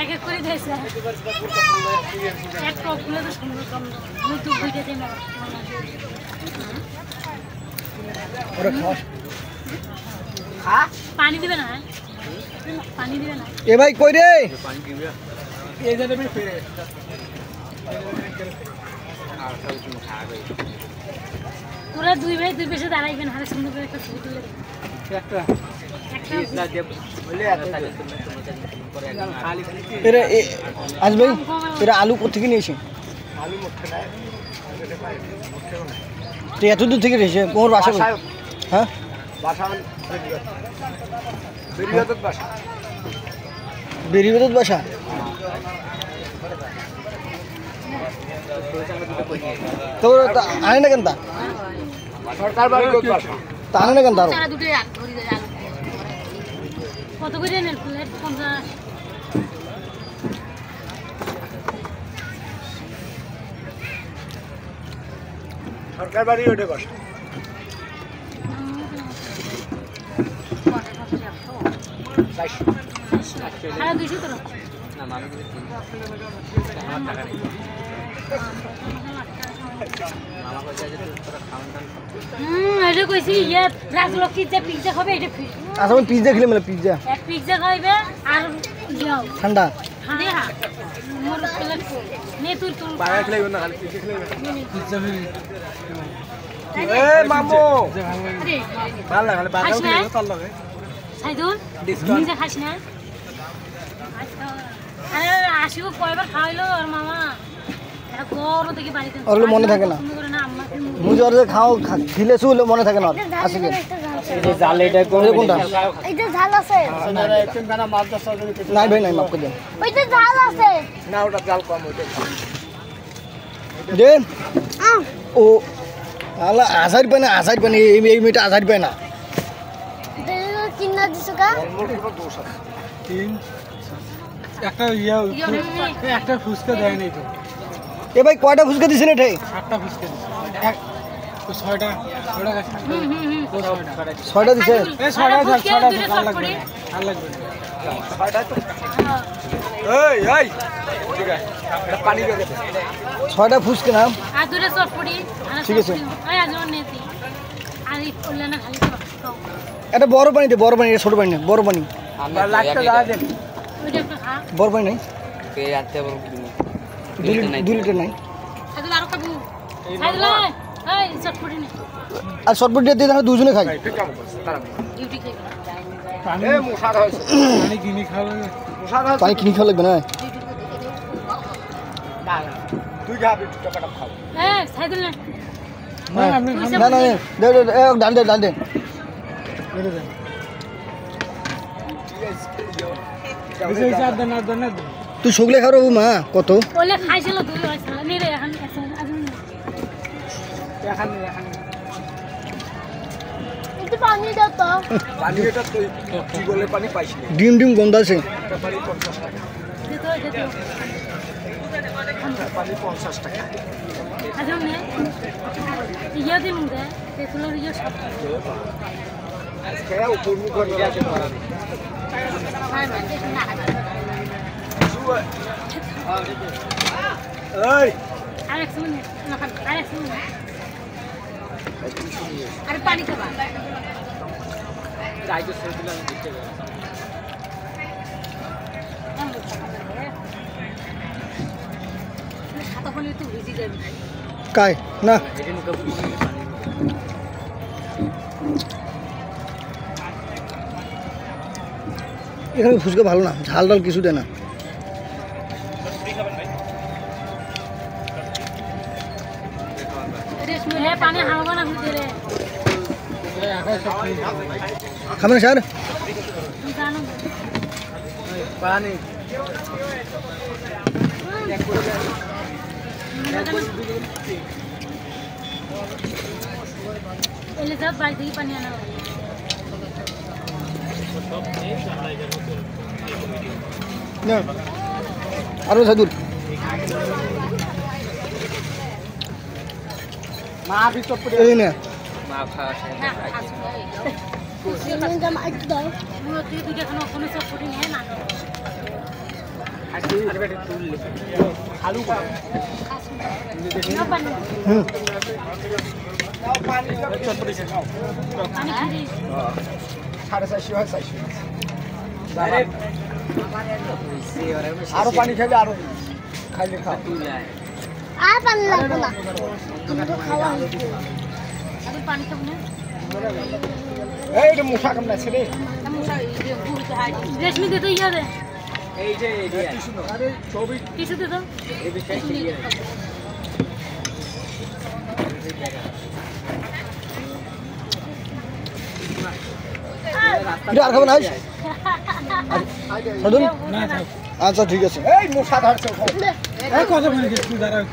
এক এক করে দিয়েছে এক কপগুলো তো সুন্দর কম ইউটিউব ভিডিওতে পানি দিবে না পানি দিবে না এ ভাই কই রে পানি দিবে এই জায়গাটা আমি ফিরে আর সব কিছু খাবে তোরা দুই ভাই দুই পাশে দাঁড়াইবেন হারে সুন্দর করে একটা ছবি তুলে একটা এরা আজ ভাই এরা আলু কোথেকে নিয়েছে আলু মুঠে নাই তো এত দূর থেকে এসেছে কোন বাসা হ্যাঁ বাসা বেরিয়াত বাসা বেরিবেদ বাসা তো আনে না কেন তা সরকার বাড়ি বাসা তা আনে না কেন তার কত করে নেন প্লেট 50 সরকার বাড়ি ওঠে বাসা আর 200 তো না মানুষ আমার টাকা নেই মামা কইছে যে তোরা খাওয়ান দান এটা কইছি ইয়ে রাজলক্ষ্মী যে পিজ্জা খাবে এটা ফ্রি আচ্ছা আমি পিজ্জা খেলে মানে পিজ্জা এক পিজ্জা খাইবে আর যাও ঠান্ডা দে হ্যাঁ মোর প্লেট নে তুই তুই পাড়া খেলাইব না খালি পিজ্জা খেলাইব পিজ্জা ফেলি এ মামু আরে ভালো লাগে বাগান খেলাইব তার লাগে সাইদুল পিজ্জা খাস না আরে আসিও কয়বার খাওয়াইলো আর মামা এটা গরম থেকে বাড়িতে ওগুলো মনে থাকে না মুই জরে খাও খেলে শুলে মনে থাকে না আসে কি এই যে জাল এটা কোনটা এইটা ঝাল আছে একদম গানা মাছ দশ নাই ভাই নাই মাফ করে দেন ওইটা ঝাল আছে না ওটা জাল কম ওইটা দেন ও আলা আসার পায় না এই মেয়েটা আসার পায় না কিনা দিছো কা একটা একটা ফুচকা দেয় নাই তো এ ভাই কয়টা ফুচকা দিছেন এটাই 7টা ফুচকা দিছে ছয়টা দিছে এই 6টা লাগবে আর লাগবে এই এই ঠিক আছে এটা পানি দিয়ে দে 6টা ফুচকা নাম আর দুটো চটপটি ঠিক আছে। ওই আজও নেতি আর এই করলে না খালি খাও এটা বড় পানি দে বড় পানি ছোট পানি না বড় পানি আমরা লাগতে দাও দেন ওইটা একটা খা বড় পানি নাই কে আনতে বড় 2 লিটার নাই সাইদুল আরো খাবো সাইদুল এই চটপটি নে আর শর্টপুট দিয়ে আমরা দুজনে খাই ঠিক কাম করছে তারা ডিউটি খাই এ মুসার হইছে পানি কিনি খাওয়া মুসার হইছে পানি কিনে খাওয়া লাগবে না না তুই যা বিটু টাকাটা খাও এই সাইদুল না না না দে ডাল দে তুই শুকলে খাও মা কত ওলে খাইছিল দুই হইছিল নি রে এখন আজও একটু পানি দাও তো পানি এটা তুই কি বলে পানি পাইছিস ডিম গন্ধ আছে এটা পানি 50 টাকা দে পানি 50 টাকা আজও নে ইয়া দিন দে তেতুলো ইয়া সব আজকে উপর মুখ করে আছে করা এই আরেক মিনিট না খান আরেক মিনিট আরে পানি খাবা যাই তো সে দিলাম দিতে খাতা বলে তুই ভিজি যাবি কাই না এদিন তো পানি এখানে ফুচকা ভালো না ঝাল ডাল কিছু দেয় না রে পানি হাওয়া না ভিতরে রে খাবেন স্যার জানো পানি এলে সব বাড়ি থেকে পানি আনা না আরো সাদুর মা ভিতর পড়ে এই না না সিলিন্ডার মাইক দাও মুলো তুই দুইটা খানো কোনো সব ফুটি নিয়ে না আলু না পানি পানি পানি খিরি 450 হয় 400 আরো পানি খাইলে আরো খাইলে খাও আর পানি লাগবে না কিন্তু খাওয়া হয়েছে আরে পানি খাবো না এই রে মুখা কেমন আছে রে রেশমি দে তো ইয়া দে এই যে আরে ছবি কিছু দে তো এই বিষয় এটা আর খাবেন আইস আচ্ছা ঠিক আছে এই মুখা ধরছে দে। এই কথা বলি একটু দাঁড়াও